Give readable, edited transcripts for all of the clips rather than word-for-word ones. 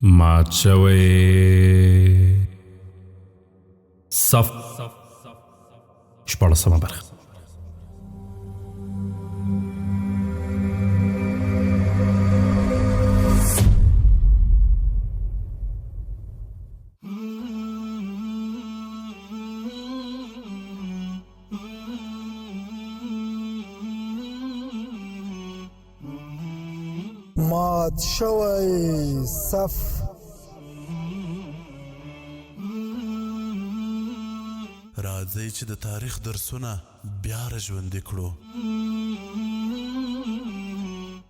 مات شوی صف شپاړسمه برخه. مات شوی صف راځئ چې د تاریخ درسونه بیا راژوندي کړو.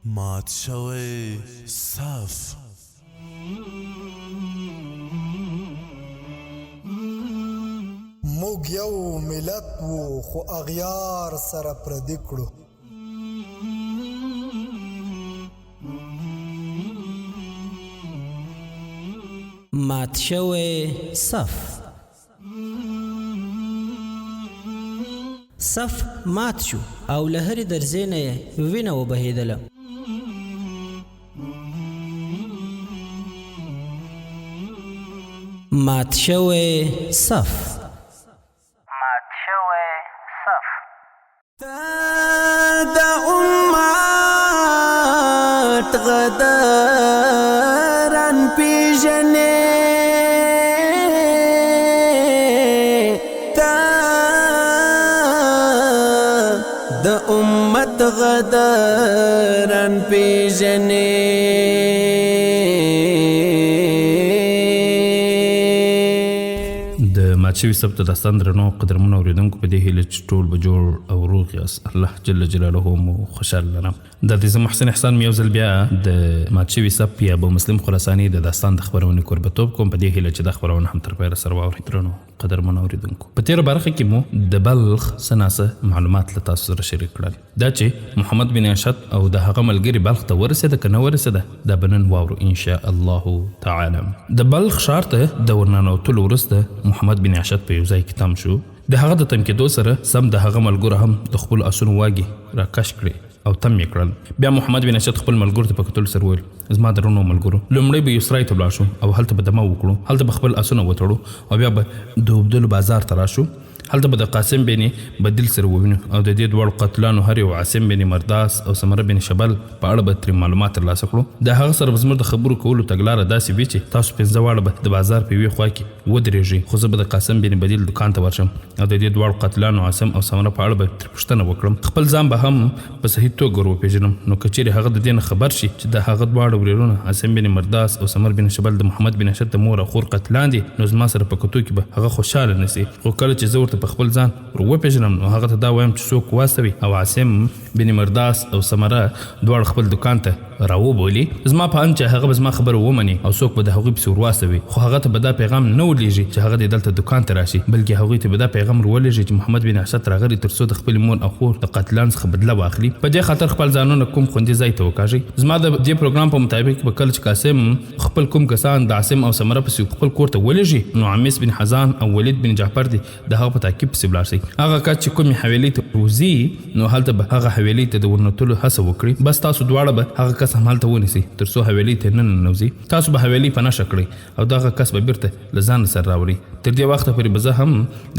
مات شوی صف. موږ یو ملت وو خو اغیار سره پردي کړو. مات شوی صف. صف مات شو او له هرې درزې نه یې وینه وبهېدله. مات شوی صف. مات شوی صف. د امت غداران پیژنې د امت غداران پیژنې د مات شوي صف د داستان درنو قدرمنو اورېدونکو په دې هیله چې ټول به جوړ او روغ یاست. الله جل جلاله مو خوشحال لرم. دا د زه محسن احسان مې یو ځل بیا د مات شوي صف یا ابو مسلم خراساني د داستان د خپرونې کوربتوب کوم په دې هیله چې دا خپرونه هم تر پایه سره واورئ. درنو قدرمنو اورېدونکو، په تېره برخه کې مو د بلخ څه ناڅه معلومات له تاسو سره شریک کړل. دا چې محمد بن اشد او د هغه ملګري بلخ ته ورسېده که نه ورسېده دا به نن واورو ان شاء الله تعالی. د بلخ ښار ته د ورننوتلو وروسته محمد بن اشد په یو ځای کې تم شو. د هغه د تم کېدو سره سم د هغه ملګرو هم د خپلو اسونو واګې راکش کړې او تم یې کړل. بیا محمد بن اشد خپل ملګرو ته په کتلو سره وویل زما درنو ملګرو، لومړی به یسرای ته ولاړ شو او هلته به دمه وکړو، هلته به خپل اسونه وتړو او بیا به د اوبدلو بازار ته راشو. هلته به د قاسم بن بدیل سره ووینو او د دې دواړو قاتلانو هر یو عاصم بن مرداس او سمره بن شبل په اړه به ترې معلومات ترلاسه کړو. د هغه سره به زموږ د خبرو کولو تګلاره داسې وي چې تاسو پنځه واړه به د بازار په یوې خوا کې ودرېږئ، خو زه به د قاسم بن بدیل دکان ته ورشم او د دې دواړو قاتلانو عاصم او سمره په اړه به ترې پوښتنه وکړم. خپل ځان به هم په صحیح توګه ور وپېژنم. نو که چیرې هغه د دې نه خبر شي چې د هغه دواړه ورېرونه عاصم بن مرداس او سمر بن شبل د محمد بن اشد د مور او خور قاتلان دي، نو زما سره په کتو کې به هغه خوشحاله نه سي. خو کله چې زه ورته په خپل ځان وپېژنم نو هغه ته دا وایم چې څوک واستوي او عاصم بن مرداس او سمره دواړه خپل دکان ته راوبولي. زما په اند چې هغه به زما خبره ومني او څوک به د هغوی پسې ورواستوي، خو هغه ته به دا پیغام نه ولېږي چې هغه دې دلته دکان ته راشي، بلکې هغوی ته به دا پیغام ورولېږي چې محمد بن اشد راغلی تر څو د خپلې مور او خور د قاتلانو څخه بدله واخلي. په دې خاطر خپل ځانونه کوم خوندي ځای ته وکاږئ. زما د دې پروګرام په مطابق به کله چې قاسم خپل کوم کسان د عاصم او سمره پسې خپل کور ته ولېږي نو عمیس بن حزان او ولید بن جعفر دي د هغه په تعقیب پسې ولاړ شئ. هغه کس چې کومې حویلۍ ته وځي نو هلته به هغه حویلۍ ته د ورنوتلو هڅه وکړي. بس تاسو دواړه به هغه کس هم هلته ونیسئ تر څو حویلۍ ته نه ننوځي. تاسو به حویلۍ په نښه کړئ او دغه کس به بیرته له ځان سره راوړئ. تر دې وخته پورې به زه هم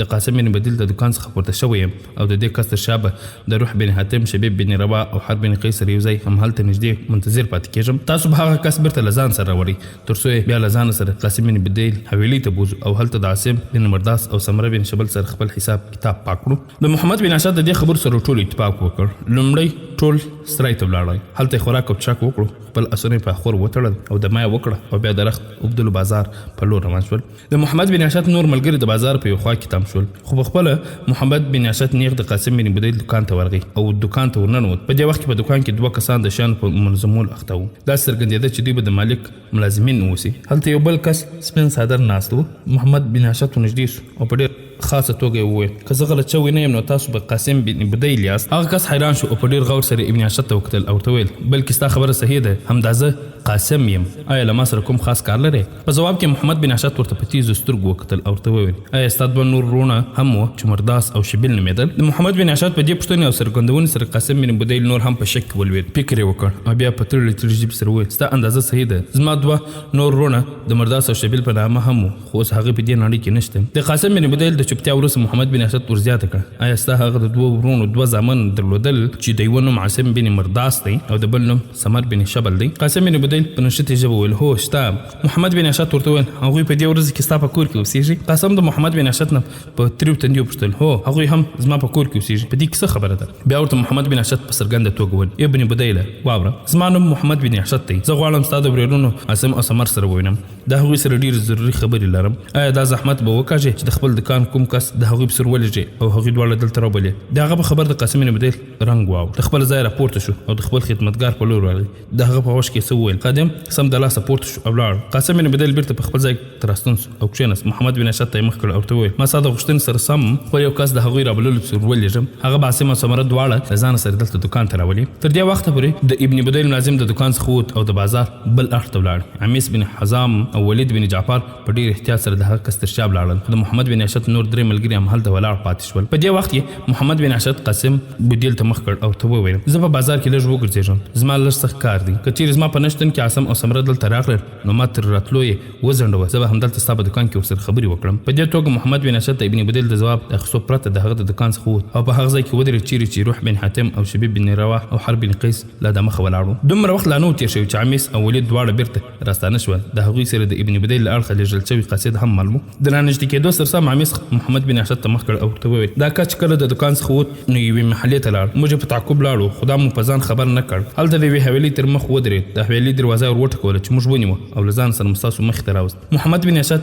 د قاسم بن بدیل د دکان څخه پورته شوی یم او د دې کس تر شا به د روح بن حاتم، شبیب بن رباح او حرب بن قیس سره یو ځای هم هلته نږدې منتظر پاتې کېږم. تاسو به هغه کس بیرته له ځان سره راوړئ تر څو بیا له ځان سره قاسم بن بدیل حویلۍ ته بوځو او هلته د عاصم بن مرداس او سمره بن شبل سره خپل حساب کتاب پاک کړو. د محمد بن اشد د دې خبرو سره ټول اتفاق وکړ. لومړی ټول سرای ته ولاړل، هلته خوراک او څښاک وکړو، خپل اسونه په خور وتړل او د مایه وکړه او بیا د رخت اوبدلو بازار په لور روان شول. د محمد بن اشد نور ملګري د بازار په یو خوا کې تم شول، خو پخپله محمد بن اشد نیغ د قاسم بن بدیل دکان ته ورغی او دکان ته ورننوت. په دې وخت کې په دکان کې دوه کسان د شیانو په منظمولو اخته وو. دا څرګندېده چې دوی به د مالک ملازمین اوسي. هلته یو بل کس سپین څادر ناست و. محمد بن اشد ورنږدې سو او په ډېر خاصه توګه یې وویل که زه غلط شوی نه یم نو تاسو به قاسم بن بدیل یاست. هغه کس حیران شو او په ډېر غور سره ابن اشد ته وکتل او ورته ویل بلکې ستا خبره صحیح ده، همدا زه قاسم یم، آیا له ما سره کوم خاص کار لري؟ په جواب کې محمد بن اشعث ورته په تیزو سترګو وکتل او ورته وویل آیا ستا دوه نور وروڼه هم وه چې مرداس او شبیل نومېدل؟ د محمد بن اشعث په دې پوښتنې او څرګندونې سره قاسم بن بدیل نور هم په شک کې ولوېد. فکر یې وکړ او بیا په تړلې تړلې ژبې سره وویل ستا اندازه صحیح ده، زما دوه نور وروڼه د مرداس او شبیل په نامه هم وو، خو اوس هغه په دې نړۍ کې نشته. د قاسم بن بدیل د چوپتیا وروسته محمد بن اشعث ورزیاته کړه آیا ستا هغه د دوه وروڼو دوه زامن درلودل چې د یوه نوم عاصم بن مرداس دی او د بل نوم سمر بن شبل دی؟ قاسم بن بدیل په نښتې ژبه وویل هو شته. محمد بن اشعث ورته وویل هغوی په دې ورځ کې ستا په کور کې اوسېږي؟ قاسم د محمد بن اشعث نه په تریو تندي وپوښتل هو هغوی هم زما په کور کې اوسېږي، په دې کې څه خبره ده؟ بیا ورته محمد بن اشعث په څرګنده توګه وویل ابن بدیله واوره، زما نوم محمد بن اشعث دی، زه غواړم ستا د ورېرونو عاصم او سمر سره ووینم، د هغوی سره ډېرې ضروري خبرې لرم. آیا دا زحمت به وکاږې چې د خپل دکان کوم کس د هغوی په سر ولېږې او هغوی دواړه دلته راوبلې؟ د هغه په خبر د قاسم بن بدیل رنګ واوړ، د خپل ځای راپورته شو او د خپل خدمتګار په لور ورغی. د هغه په غوږ کې څه وویل؟ خادم سم د لاسه پورته شو او ولاړ. قاسم بن بدیل بیرته په خپل ځای ته راستون سو او کښېناست. محمد بن اشعث ته یې مخ کړ او ورته وویل ما ستا د غوښتنې سره سم خو یو کس د هغوی رابللو په سر ولېږم، هغه به عاصم او سمره دواړه له ځانه سره دلته دکان ته راولي. تر دې وخته پورې د ابن بدیل ملازم د دکان څخه ووت او د بازار بل اړخ ته ولاړ. عمیس بن حزام او ولید بن جعفر په ډېر احتیاط سره د هغه کس تر شا ولاړل، خو د محمد بن اشعث نور درې ملګري هم هلته ولاړ پاتې شول. په دې وخت کې محمد بن اشعث قاسم بدیل ته مخ کړ او ته وویل زه په بازار کې لږ وګرځېږم، زما لږ سخت کار دی، که چیرې زما په نشتن کې عاصم او سمره دلته راغلل نو ما تر راتلو یې وځنډوه، زه به همدلته ستا په دکان کې ورسره خبرې وکړم. په دې توګه محمد بن اشعث د ابن بدیل د ځواب اخیستو پرته د هغه د دکان څخه ووت او په هغه ځای کې ودرېد چیرې چې روح بن حاتم او شبیب بن رواح او حرب بن قیس لا د مخه ولاړ. دومره وخت لا نه و تېر شوی چې عمیس او ولید دواړه بیرته راستانه شول. د هغوی سره د ابن بدیل له اړخه لېږل شوي قاصد هم معلوم و. د رانږدې کېدو سره سم عمیس محمد بن اشعث ته مخ کړ او ورته وویل دا کس چې کله د دکان څخه ووت نو یوې محلې ته لاړ، موږ په تعقب لاړو خو دا مو په ځان خبر نه کړ. هلته د یوې حویلۍ تر مخ ودرېد، د حویلۍ دروازه یې ور وټکوله چې موږ ونیوه او له ځان سره مو ستاسو مخې ته راوست. محمد بن اشعث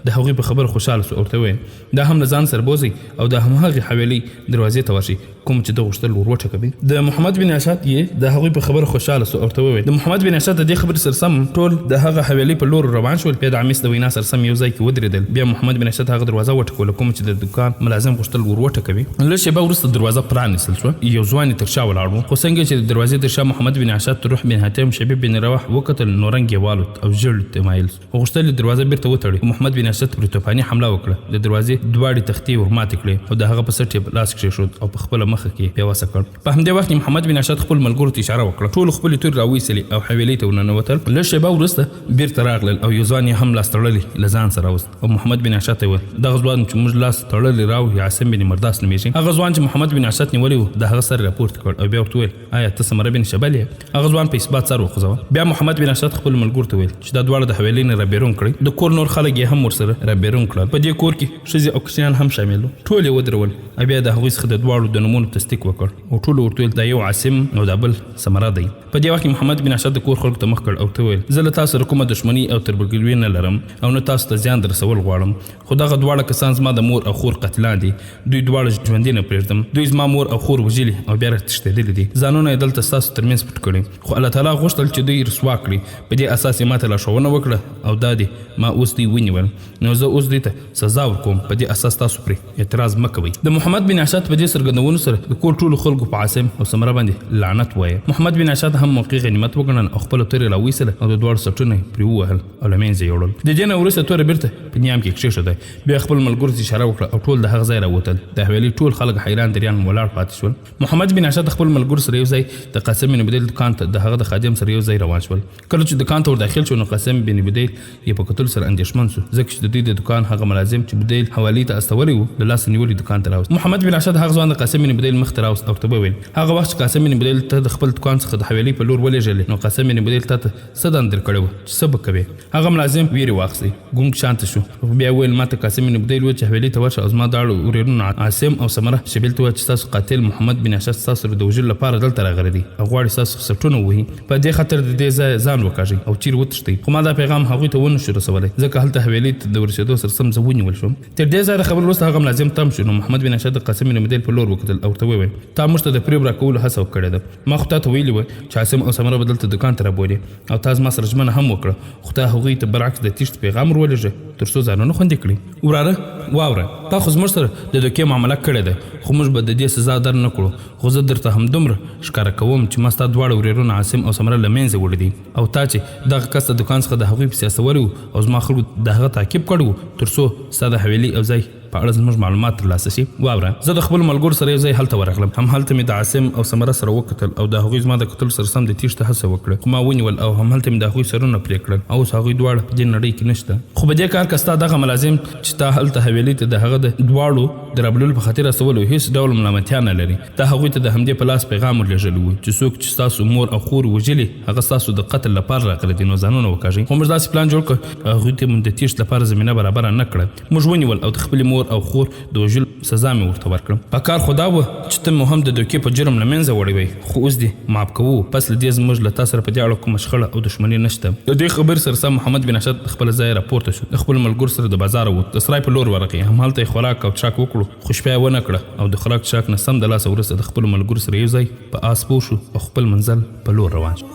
د هغوی په خبره خوشحاله شو او ورته وویل دا هم له ځان سره بوځئ او د همهغې حویلۍ دروازې ته ورشئ کوم چې ده غوښتل ور وټکوي. د محمد بن اشعث یې د هغوی په خبره خوشحاله شو او ورته وویل د محمد بن اشعث د دې خبرې سره سم ټول د هغه حویلۍ په لور روان شول. بیا د عمیس د وینا سره سم یو ځای کې ودرېدل. بیا محمد بن اشعث هغه دروازه وټکوله کوم چې د دکان ملازم غوښتل ور وټکوي. لږ شېبه وروسته دروازه پرانیستل شوه، یو ځوان یې تر شا ولاړ و، خو څنګه چې د دروازې تر شا محمد بن اشعث روح بن حاتم شبیب بن رواح وکتل نو رنګ یې والوت او ژړ ته مایل سو. غوښتل یې دروازه بیرته وتړي. محمد بن اشعث پرې توپاني حمله وکړه، د دروازې دواړې تختې ور ماتې کړې او د هغه په سټ یې لاس کېښود او په خپله مخه کې پیوسه کړ. په همدې وخت کې محمد بن اشعث خپل ملګرو ته اشاره وکړه، ټولو خپلې تورې راویستلې او حویلۍ ته ورننوتل. لږ شېبه وروسته بیرته راغلل او یو ځوان یې هم لاس تړلی له ځان سره راوست او محمد بن اشعث ته وویل دغه ځوان چې موږ لاس تړلی راوړي عاصم بن مرداس نومېږي. هغه ځوان چې محمد بن اشعث نیولی و د هغه سر راپورته کړ او بیا ورته وویل آیا ته سمره بن شبل یې؟ هغه ځوان په اثبات سر وخوځوه. بیا محمد بن اشعث خپل ملګرو ته ویل چې دا دواړه د حویلۍ نه رابیرون کړئ. د کور نور خلک یې هم ورسره رابیرون کړل. په دې کور کې ښځې او کوچنیان هم شامل وو، ټول یې ودرول. بیا د هغوی څخه د دواړو د نومونو تصدیق وکړ او ټولو ورته ویل دا یو عاصم او دا بل سمره دی. په دې وخت کې محمد بن اشعث د کور خلکو ته مخ کړ او ورته ویل زه له تاسو سره کومه دښمني او تربورګلوي نه لرم او نه تاسو ته زیان در رسول غواړم، خو دغه دواړه کسان زما د مور او خور قاتلان دي، دوی دواړه ژوندي نه پرېږدم، دوی زما مور او خور وژلي او بیا راتښتېدلي دي، ځانونه یې دلته ستاسو ترمنځ پټ کړي، خو الله تعالی غوښتل چې دوی رسوا کړي. په دې اساس یې ماته لارښوونه وکړه او دا دی ما اوس دوی ونیول، نو زه اوس دوی ته سزا ورکوم، په دې اساس تاسو پرې اعتراض مه کوئ. د محمد بن اشعث په دې څرګندونو سره د کور ټولو خلکو په عاصم او سمره باندې لعنت وایه. محمد بن اشعث هم موقع غنیمت وګڼل او خپله تورې راویستله او د دواړو سټونه یې پرې ووهل او له منځه یې وړل. د دې نه وروسته توره بیرته په نیام کې کښېښوده. بیا خپل ملګرو ته اشاره وکړه او ټول د هغه ځای راووتل. د حویلۍ ټول خلک حیران دریان ولاړ پاتې شول. محمد بن اشعث خپل ملګرو سره یو ځای د قاسم بن بدیل دکان ته د هغه د خادم سره یو ځای روان شول. کله چې دکان ته ور داخل شو نو قاسم بن بدیل یې په کتلو سره اندېښمن شو، ځکه چې د دوی د دکان هغه ملازم چې بدیل حوالې ته استولی و له لاسه نیولي دکان ته راوست. محمد بن اشعث هغه ځوان د قاسم بن بدیل مخ ته راوست او ورته وویل هغه وخت چې قاسم بن بدیل ته د خپل دکان څخه د حویلۍ په لور ولېږلې نو قاسم بن بدیل تا ته څه دنده درکړې وه چې څه به کوې؟ هغه ملازم ویرې واخیستی، ګونګ شانته شو، بیا ویل ما ته قاسم بن بدیل وویل چې حویلۍ ته ورشه او زما دواړو ورېرونو عاصم او سمره شبیل ته ووایه چې ستاسو قاتل محمد بن اشعث ستاسو سره د وژلو لپاره دلته راغلی دی او غواړي ستاسو سټونه ووهي، په دې خاطر د دې ځای ځان وکاږئ او چیرې وتښتئ. خو ما دا پیغام هغوی ته ونه شو رسولی، ځکه هلته حویلۍ ته د ورسېدو سره سم زه ونیول شوم. تر دې ځایه د خبرو وروسته هغه ملازم تم شو نو محمد بن اشعث د قاسم بن بدیل په لور وکتل او ورته وویل تا موږ ته د فریب راکولو هڅه کړې ده، ما خو تا ته ویلي وه چې عاصم او سمره به دلته دکان ته رابولې او تا زما سره ژمنه هم وکړه، خو تا هغوی ته برعکس د تیښتې پیغام ور ولېږه. تر څو ځانونه خوندي کړي. وراره واوره تا خو زموږ سره د دوکې معامله کړې ده خو موږ به د دې سزا در نه کړو خو زه درته همدومره ښکاره کوم چې ما ستا دواړه ورېرونه عاصم او ثمره له منځه وړي دي او تا چې دغه کس د دوکان څخه د هغوی په سیاسولي او زما خلکو د هغه تعقیب کړی تر څو ستا د حویلي او ځای په اړه زموږ معلومات ترلاسه شي. واوره زه د خپلو ملګرو سره یو ځای هلته ورغلم هم هلته مې د عاصم او ثمره سره وکتل او د هغوی زما د کتلو سره سم د تیښتې هڅه وکړه خو ما ونیول او هم هلته مې د هغوی سرونه پرې کړل او اوس هغوی دواړه په دې نړۍ کې نشته. خو په دې کار کې ستا دغه ملازم چې تا هلته حویلي ته د هغه د دواړو د رابللو په خاطر استولو هیڅ ډول ملامتیا نه لري. تا هغوی ته د همدې په لاس پیغام ورلېږلی و چې څوک چې ستاسو مور او خور وژلي هغه ستاسو د قتل لپاره راغلی دي نو ځانونه وکاږئ. خو موږ داسې پلان جوړ کړ هغوی ته مونږ د تیښتې لپاره زمینه برابره نه کړه. موږ ونیول او د خپلې مور او خور د وژلو سزا مې ورته ورکړم. په کار خو دا و چې ته مو هم د دوکې په جرم له منځه وړی وی خو اوس دې معاف کوو پس له دې زموږ له تا سره په دې اړه کومه شخړه او دښمني نشته. د دې خبرې سره سم محمد بن اشد خپل ځای راپورته شو د خپل ملګرو سره د بازار ووت د سرای په لور ورغی هم هلته یې خوراک او څښاک وکړو خو شپه یې ونه کړه او د خوراک څښاک نه سم د لاسه وروسته د خپلو ملګرو سره یو ځای په آس پوه شو او خپل منزل په لور روان شو.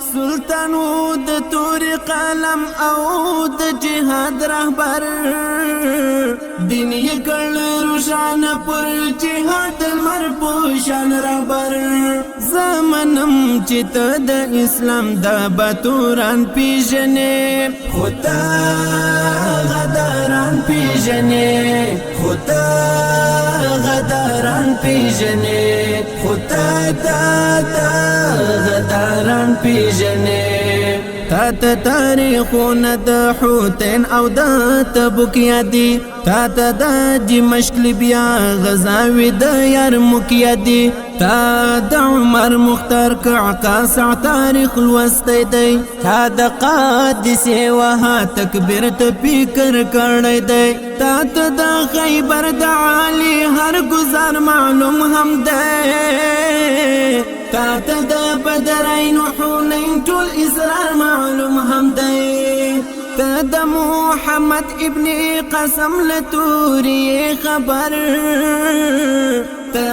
سلطان د تور قلم او د جهاد رهبر دین یې کړ روشان پر جهاد المر پوشان رهبر زمانم چې ته د اسلام د باتوران پیژنې خدا غداران پیژنې خدا غداران پیژنې خدا غداران پیژنې تا ته تاریخونه د حوتین او د تبوک یادي تا ته د دمشق بیا غزاوي د یرموک یادي تا د عمر مختار قعقاصع تاریخ لوستی دی تا د قادسې وها تکبیر ته فکر کړی دی تا ته د خیبر د عالی هر گزار معلوم هم دی تا ته د بدرین و حنین ټول اسرار معلوم هم دی تا د محمد ابن قسم لتوری خبر تا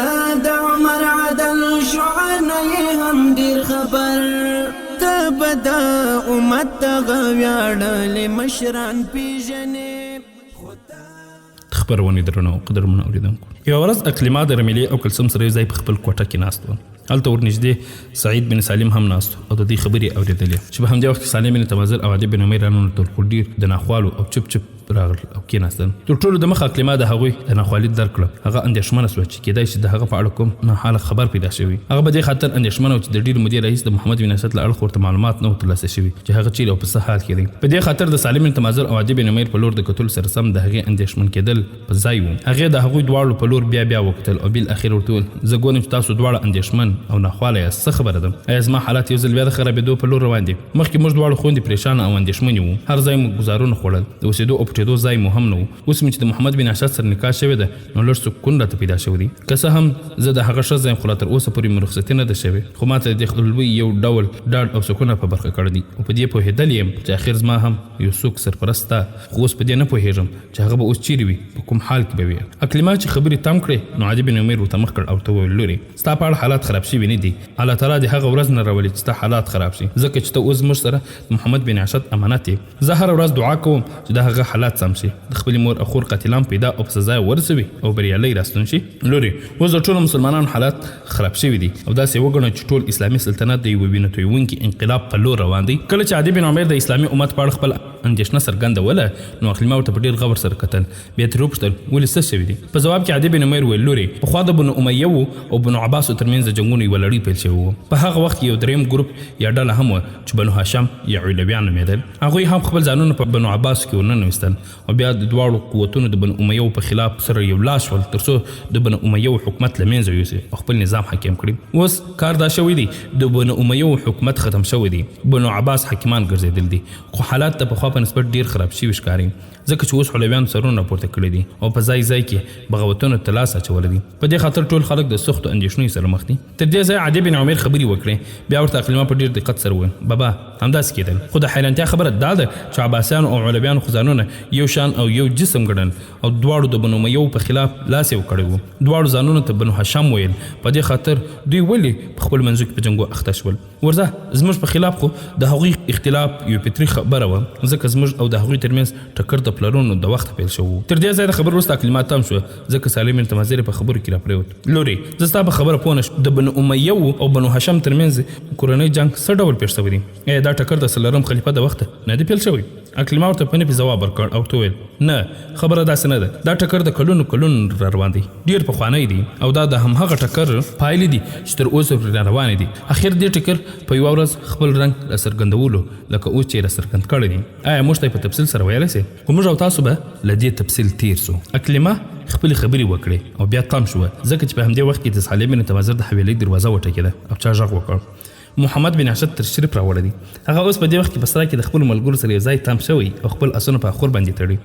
د عمر عدل شعنا هم دیر خبر تا بدا امت غویاړل مشران پیژنې خبرونه درنو قدرمن اوریدونکو یو ورځ اقلیما د رمیلې او کلثوم سره ځای په خپل کوټه کې ناست و هلته ورنږدې سعید بن سالم هم ناست او د دې خبرې اورېدلې چې په همدې وخت کې سالم بن تمازر او عدي بن عمیر رانونه تر ډیر د ناخوالو او چپ چپ راغل او کېناستل تر ټولو د مخه اقلیما د هغوی د ناخوالي درک کړه هغه اندېښمنه سوه چې کېدای شي د هغه په اړه کوم ناحاله خبر پیدا شوي هغه په دې خاطر اندېښمنه و چې د ډېر مودې راهیسې د محمد بن اسد له اړخ ورته معلومات نه و ترلاسه شوي چې هغه چیرې او په څه حال کې دی په دې خاطر د سالم بن تمازر او عدي بن عمیر په لور د کتلو سره سم د هغې اندېښمن کېدل په ځای و هغې د هغوی دواړو په لور بیا وکتل او بالاخر ورته وویل زه ګورم چې تاسو دواړه اندېښمن او ناخواله یاست څه خبره ده ایا زما حالات یو ځل بیا د خرابېدو په لور روان دي مخکې موږ دواړو خویندې پریشانه او اندېښمنې وو هر ځای مو ګزارونه خوړل د اوسېدو او پټېدو ځای مو هم نه و اوس مې چې د محمد بن اشد سره نکاح شوې ده نو لږ سکون راته پیدا شوی دی که څه هم زه د هغه ښځه یم خو لا تر اوسه پورې مې رخصتي نه ده شوې خو ما ته د خپلوۍ یو ډول ډاډ او سکونه په برخه کړی دی او په دې پوهېدل یم چې اخر زما هم یو څوک سرپرست ده خو اوس په دې نه پوهېږم چې هغه به اوس چیرې وي په کوم حال کې به وي اقلیما چې خبرې تم کړې نو عدي بن عمیر ورته مخ کړ او ورته وویل لورې ستا په اړه حالات خراب شوي نه دي الله تعالی دې هغه ورځ نه راولي چې ستا حالات خراب شي ځکه چې ته اوس زموږ سره محمد بن اشد امانت یې زه هره ورځ دعا کوم چې د هغه حالات سم شي د خپلې مور او خور قاتلان پیدا او په سزا ورسوي او بریالی راستون شي لورې اوس د ټولو مسلمانانو حالات خراب شوي دي او داسې وګڼه چې ټول اسلامي سلطنت د یوه وینه تویونکي انقلاب په لور روان دی کله چې عدي بن عمیر د اسلامي امت په اړه خپل اندېښنه څرګندوله نو اقلیما ورته په ډېر غور سره کتل بیا ترې وپوښتل ولې څه شوي دي په ځواب کې عدي بن عمیر ویل لورې پخوا د بنو امیه او بنو عباسو ترمنځ د جنګونو یوه لړۍ پیل شوې وه په هغه وخت کې یو دریم ګروپ یا ډله هم وه چې بنو هاشم یا علویان نومېدل هغوی هم خپل ځانونه په بنو عباسو کې ورننویستل او بیا د دواړو قوتونو د بنو امیه په خلاف سره یو لاس شول تر څو د بنو امیه حکومت له منځه یوسي او خپل نظام حاکم کړي اوس کار دا شوی دی د بنو امیه حکومت ختم شوی دی بنو عباس حاکمان ګرځېدل دي خو حالات ته پخوا په نسبت ډېر خراب شوي ښکاري ځکه چې اوس حلویانو سرونه راپورته کړي دي او په ځای کې بغاوتونو ته لاس اچولی دي په دې خاطر ټول خلک د سختو اندېښنو سره مخ دي تر دې ځایه عدي بن عمیر خبرې وکړې بیا ورته اقلیما په ډېر دقت سره وویل بابا همداسې کېدل. خو د حیرانتیا خبره دا ده چې عباسیانو او علویانو خو ځانونه یو شان او یو جسم ګڼل او دواړو د بنو امیو په خلاف لاس یو کړی و. دواړو ځانونو ته بنو هاشم ویل. په دې خاطر دوی ولې په خپل منځو کې په جنګو اخته شول؟ ورځه زموږ په خلاف خو د هغوی اختلاف یو فطري خبره وه، ځکه زموږ او د هغوی ترمنځ ټکر د پلرونو د وخته پیل شوی. تر دې ځایه د خبرو وروسته کلمات تم شوه، ځکه سالم بن تمازر په خبرو کې راپرېوت. لورې زه ستا په خبره پوه نه شوم، د بنو امیو او بنو هاشم ترمنځ کورنۍ جنګ څه ډول پیښ شوی دی؟ ایا دا ټکر د څلورم خلیفه د وخته نه دی پیل شوی؟ اکلیما ورته په نفي ځواب ورکړ او ته ویل نه، خبره داسې نه ده. دا ټکر د کلونو را روان دی، ډېر پخوانی دی او دا د همهغه ټکر پایلې دي چې تر اوسه را روانې دي. اخر دې ټکر په یوه ورځ خپل رنګ راڅرګندولو لکه اوس چې راڅرګند کړی دی. آیا موږ ته یې په تفصیل سره ویلی سئ؟ خو موږ او تاسو به له دې تفصیل تیر سو. اکلیما خپلې خبرې وکړې او بیا تم شوه، ځکه چې په همدې وخت کې د صالح بن تمازر د حویلۍ دروازه وټکېده او چا غږ وکړ. محمد بن اشد تشریف راوړی دی. هغه اوس په دې وخت کې په سرای کې د خپلو ملګرو سره یو ځای تم شوی او خپل اسونه په اخور باندې تړي.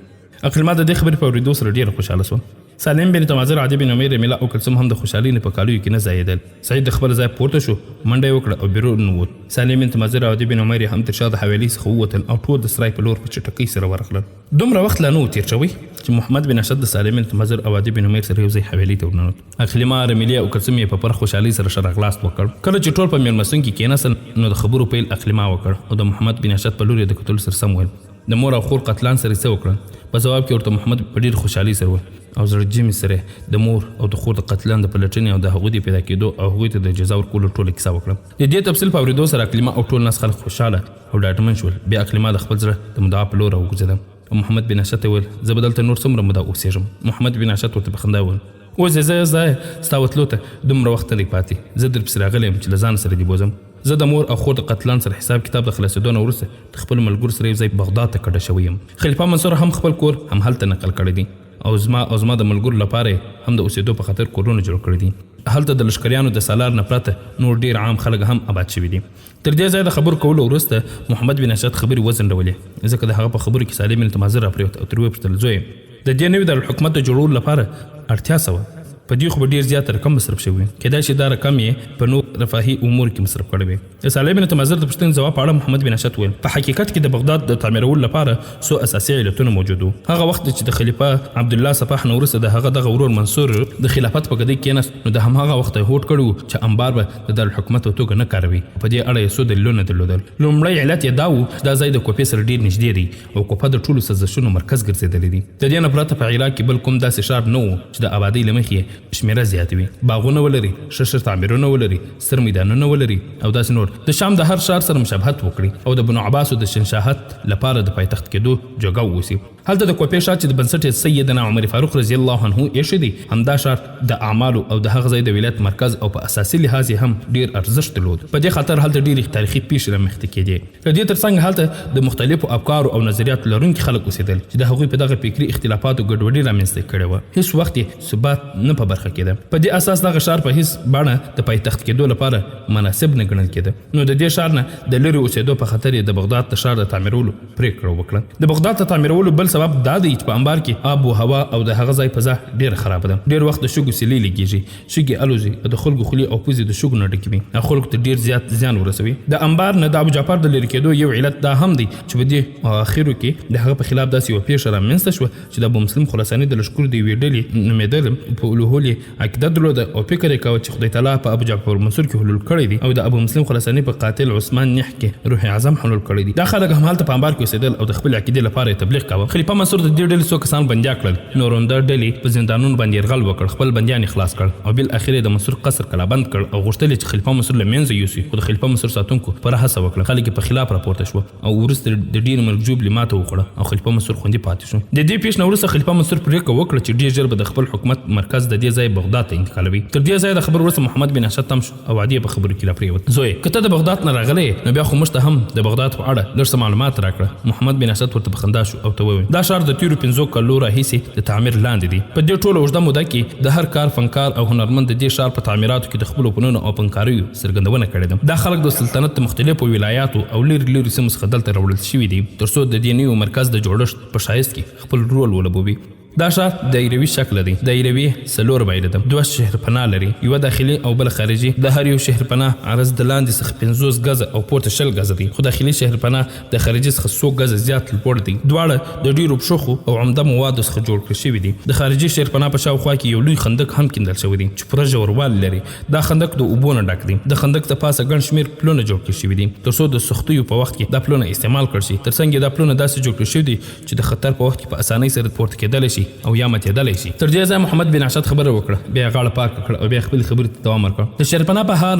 اکلیما د دې خبرې په اورېدو سره ډېره خوشحاله سوه. سالم بن تمازر، عدي بن عمیر، رمیله او کلثوم هم د خوشحالۍ نه په کالیو کې نه ځایېدل. سعید د خپل ځای پورته شو، منډه یې وکړه او بیرون ووت. سالم بن تمازر او عدي بن عمیر هم تر شا د حویلۍ څخه ووتل او ټول د سرای په لور په چټکۍ سره ورغلل. دومره وخت لا نه و تیر شوی چې محمد بن اشد د سالم بن تمازر او عدي بن عمیر سره یو ځای حویلۍ ته ورننوت. اکلیما، رمیله او کلثوم یې په پر خوشحالۍ سره ښه راغلاست وکړ. کله چې ټول په میلمستون کې کېناستل نو د خبرو پیل اکلیما وکړ او د محمد بن اشد په لور یې د کتلو سره سم ویل. د مور او خور قتلان سره څه وکړل؟ په ځواب کې ورته محمد په ډېر خوشحالۍ سره وویل او زړه جمعې سره د مور او د خور د قتلان د پلټنې او د هغوی د پیدا کېدو او هغوی ته د جزا ورکولو ټوله کیسه وکړه. د دې تفصیل په اورېدو سره اکلیما او ټول ناس خلک خوشحاله او ډاډمن شول. بیا اکلیما د خپل زړه د مدعا په لور راوګرځېده او محمد بن اشد ته ویل زه به دلته نور څومره موده اوسېږم؟ محمد بن اشد ورته په خندا وویل اوس زه ستا وتلو ته دومره وخت نه دی پاتې، زه در پسې راغلی یم چې له ځان سره دې بوزم. زه د مور او خور د قتلان سره حساب کتاب د خلاصېدو نه وروسته د خپل ملګرو سره یو ځای بغداد ته کډه شوی یم. خلیفه منصور هم خپل کور هم هلته نقل کړی دی او زما د ملګرو لپاره هم د اوسېدو په خاطر کورونه جوړ کړي دي. هلته د لښکریانو د سالار نه پرته نور ډېر عام خلک هم آباد شوي دي. تر دې ځایه د خبرو کولو وروسته محمد بن اشد خبرې وځنډولې، ځکه د هغه په خبرو کې سالم بن تمازر راپرېوت او ترې وپوښتل زویه د دې نوي دارالحکومت د جوړولو لپاره اړتیا څه وه؟ په دې خو به ډېر زیات رقم مصرف شوی، کیدای شي دا رقم یې په نور رفاهي امور کې مصرف کړی وي. د صالح بن تمازر د پوښتنې ځواب په اړه محمد بن اشد ویل په حقیقت کې د بغداد د تعمیرولو لپاره څو اساسي علتونه موجود وو. هغه وخت چې د خلیفه عبدالله صفاح نه وروسته د هغه دغه ورور منصور د خلافت په ګدۍ کېناست نو د همهغه وخته هوډ کړی و چې انبار به د دارالحکومت په توګه نه کاروي. په دې اړه یې څو دلیلونه درلودل. لومړی علت یې دا و چې دا ځای د کوفې سره ډېر نږدې دی او کوفه د ټولو سرزشونو مرکز ګرځېدلی دی. د دې نه پرته په عراق کې بل کوم داسې ښار نه و چې د آبادۍ له مخې شمېره زیاته وي، باغونه ولري، ښه تعمیرونه ولري، ستر میدانونه ولري او داسې نور. د شام د هر ښار سره مشابهت وکړي او د بنو عباسو د شنشاهت لپاره د پایتخت کېدو جوګه ووسي. هلته د کوفې ښار چې د بنسټ سیدنا عمر فاروق رضی الله عنه ایښی دی، همدا ښار د اعمالو او د هغه ځای د ولایت مرکز او په اساسي لحاظ هم ډېر ارزښت درلود. په دې خاطر هلته ډېرې تاریخي پیښې رامخته کېدې. د دې ترڅنګ هلته د مختلفو افکارو او نظریاتو لرونکي خلک اوسېدل چې د هغوی په دغه فکري اختلافاتو ګډوډي رامنځته کړې وه. هېڅ وخت یې ثبات نه په برخه کېده. په دې اساس دغه ښار په هېڅ بڼه د پایتخت کېدو لپاره مناسب نه ګڼل کېده. نو د دې ښار نه د لرې اوسېدو په خاطر یې د بغداد د ښار د تعمیرولو پرېکړه وکړه. د بغداد د تعمیرولو بل سبب دا دی چې په انبار کې آب و هوا او د هغه ځای فضا ډېره خرابه ده. ډېر وخت د شګو سیلۍ لګېږي، شګې الوزي او د خلکو خولې او پوزې د شګو نه ډکې وي او خلکو ته ډېر زیات زیان ورسوي. د انبار نه د ابوجعفر د لرې کېدو یو علت دا هم دی چې په دې اواخرو کې د هغه په خلاف داسې یوه پیښه رامنځته شوه چې د ابو مسلم خراساني د لښکرو د یوې ډلې نومېدل په الوهول یې عقیده درلوده او فکر یې کاوه چې خدای تعالی په ابوجعفر منصور کې حلول کړی دی او د ابو مسلم خراساني په قاتل عثمان نیح کې روح اعظم حلول کړی دی. دا خلک هم هلته په انبار کې اوسېدل او د خپل عقیدې لپاره یې تبلیغ کاوه. خلیفه منصور د دې ډلې څو کسان بندیا کړل، نورنده ډلې په زندانونو باندې یرغل وکړ، خپل بندیان یې خلاص کړ او بالاخره د منصور قصر کلابند کړ او غوښتل چې خلیفه منصور له منځه یوسي. خو د خلیفه منصور ساتونکو پر هڅه وکړه، خلک په خلاف راپورته شو او وروسته د ډېر مرګ ژوبلې ماته وخوړه او خلیفه منصور خوندي پاتې شو. د دې پیښې نه وروسته خلیفه منصور پرېکړه وکړه چې ډېر ژر به د خپل حکومت مرکز د دې ځای بغداد ته انتقالوي. تر دې ځایه د خبر وروسته محمد بن اشد تم شو او عادي په خبرو کې راپرېوت. زوی که ته د بغداد نه راغلی نو بیا خو موږ ته هم د بغداد په اړه لږ څه معلومات راکړه. محمد بن اشد ورته په خندا شو او ته وویل دا ښار د تېرو 5 کالو راهیسې د تعمیر لاندې دی. په دې ټوله اوږده موده کې د هر کار فنکار او هنرمند د دې ښار په تعمیراتو کې د خپلو فنونو او فنکاریو څرګندونه کړې ده. دا خلک د سلطنت د مختلفو ولایاتو او لرې لرې سیمو څخه دلته راوړل شوي دي تر څو د دې نوي مرکز د جوړښت په ښایست کې خپل رول ولوبوي. دا ښار دایروي شکل دی. دایروي 4 بایله ده، 2 شهرپناه لري، یوه داخلي او بل خارجي. د هر یو شهرپناه عرض د لاندې څخه 50 غزه او پورته 20 غزه دی، خو داخلي شهرپناه د خارجي څخه 100 غزه زیات لوړ دی. دواړه د ډیرو پښخو او عمده موادو څخه جوړ کړل شوي دي. د خارجي شهرپناه په شاوخوا کې یو لوی خندق هم کیندل شوی دی چې پوره ژوروالی لري. دا خندق د اوبو نه ډک دی. د خندق د پاسه ګڼ شمېر پلونه جوړ کړل شوي دي تر څو د سختیو په وخت کې دا پلونه استعمال کړل شي. تر څنګ دا پلونه داسې جوړ کړل شوي دي چې د خطر په وخت کې په اسانۍ سره پورته کېدلی شي او یا ماتېدلی شي. تر دې ځایه محمد بن عشد خبره وکړه، بیا یې غاړه پاکه کړه او بیا خپلې خبرې ته دوام ورکړ. د شهرپناه په هر